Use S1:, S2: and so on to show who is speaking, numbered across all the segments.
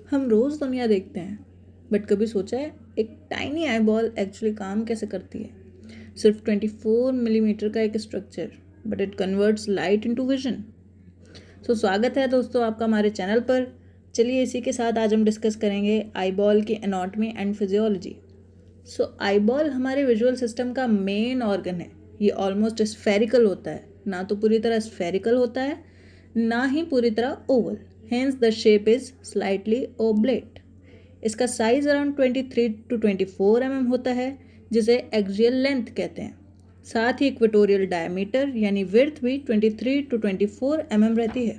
S1: हम रोज़ दुनिया देखते हैं, बट कभी सोचा है एक टाइनी आई बॉल एक्चुअली काम कैसे करती है? सिर्फ 24 मिलीमीटर का एक structure, but it converts light into vision. स्वागत है दोस्तों आपका हमारे चैनल पर। चलिए इसी के साथ आज हम डिस्कस करेंगे आई बॉल की anatomy and physiology. Eye ball हमारे विजुअल सिस्टम का मेन ऑर्गन है। ये ऑलमोस्ट स्फेरिकल होता है, ना तो पूरी तरह स्फेरिकल होता है, ना ही पूरी तरह oval. Hence the shape is slightly oblate. इसका साइज अराउंड 23 to 24 mm होता है, जिसे एक्सियल लेंथ कहते हैं। साथ ही इक्वेटोरियल डायमीटर यानी विड्थ भी 23 to 24 mm रहती है।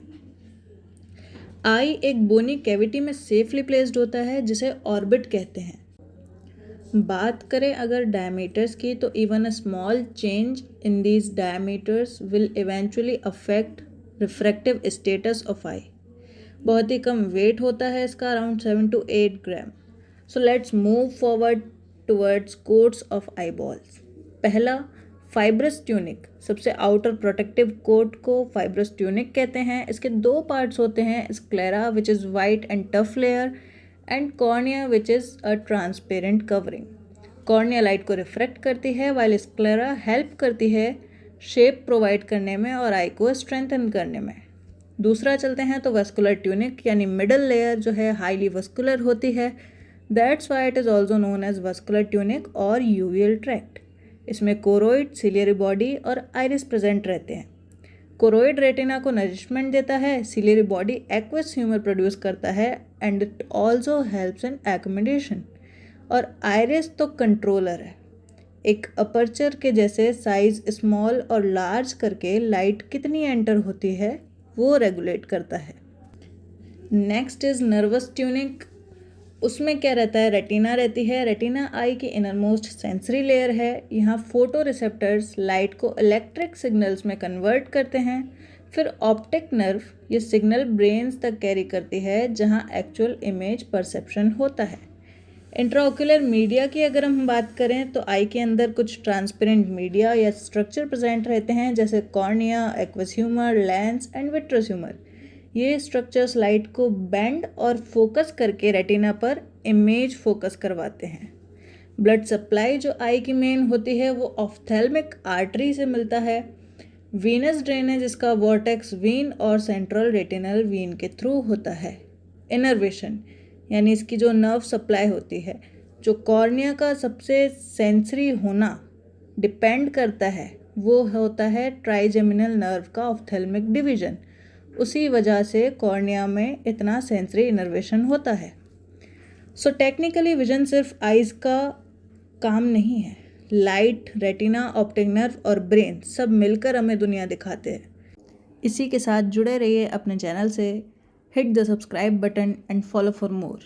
S1: आई एक बोनी कैविटी में सेफली प्लेस्ड होता है, जिसे ऑर्बिट कहते हैं। बात करें अगर डायमीटर्स की, तो even a small change in these diameters will eventually affect refractive status of eye. बहुत ही कम वेट होता है इसका, around 7 to 8 gram. Let's move forward towards coats of eye balls. पहला, फाइब्रस ट्यूनिक। सबसे आउटर प्रोटेक्टिव कोट को fibrous tunic कहते हैं। इसके दो पार्ट्स होते हैं, sclera which is white and tough layer, and cornea which is a transparent covering. Cornea light को रिफ्रेक्ट करती है, वाइल स्क्लेरा हेल्प करती है शेप प्रोवाइड करने में और आई को स्ट्रेंथन करने में। दूसरा चलते हैं तो वस्कुलर ट्यूनिक, यानी मिडल लेयर जो है हाईली वस्कुलर होती है। That's why it is also known as vascular tunic और यूवियल ट्रैक्ट। इसमें कोरोइड, सिलियरी बॉडी और आइरिस प्रेजेंट रहते हैं। कोरोइड रेटिना को नरिशमेंट देता है, ciliary body aqueous humour produce करता है, and it also helps in accommodation. और आइरिस तो कंट्रोलर है, एक अपर्चर के जैसे साइज स्मॉल और लार्ज करके लाइट कितनी एंटर होती है वो रेगुलेट करता है। Next is nervous tunic. उसमें क्या रहता है, रेटिना रहती है। रेटिना आई की इनरमोस्ट सेंसरी लेयर है। यहाँ फोटो रिसेप्टर्स लाइट को इलेक्ट्रिक सिग्नल्स में कन्वर्ट करते हैं। फिर ऑप्टिक नर्व ये सिग्नल ब्रेन्स तक कैरी करती है, जहाँ एक्चुअल इमेज परसेप्शन होता है। इंट्राओक्यूलर मीडिया की अगर हम बात करें, तो आई के अंदर कुछ ट्रांसपेरेंट मीडिया या स्ट्रक्चर प्रेजेंट रहते हैं, जैसे cornea, aqueous humour, lens and vitreous humour. ये स्ट्रक्चर्स लाइट को बेंड और फोकस करके रेटिना पर इमेज फोकस करवाते हैं। ब्लड सप्लाई जो आई की मेन होती है वो ऑफ्थेल्मिक आर्टरी से मिलता है। वीनस ड्रेनेज इसका वॉर्टेक्स वीन और सेंट्रल रेटिनल वीन के थ्रू होता है। इनर्वेशन यानी इसकी जो नर्व सप्लाई होती है, जो कॉर्निया का सबसे सेंसरी होना डिपेंड करता है, वो होता है ट्राइजेमिनल नर्व का ऑफ्थेल्मिक डिवीजन। उसी वजह से कॉर्निया में इतना सेंसरी इनर्वेशन होता है। टेक्निकली विजन सिर्फ आइज़ का काम नहीं है। लाइट, रेटिना, ऑप्टिक नर्व और ब्रेन सब मिलकर हमें दुनिया दिखाते हैं। इसी के साथ जुड़े रहिए अपने चैनल से। Hit the subscribe button and follow for more.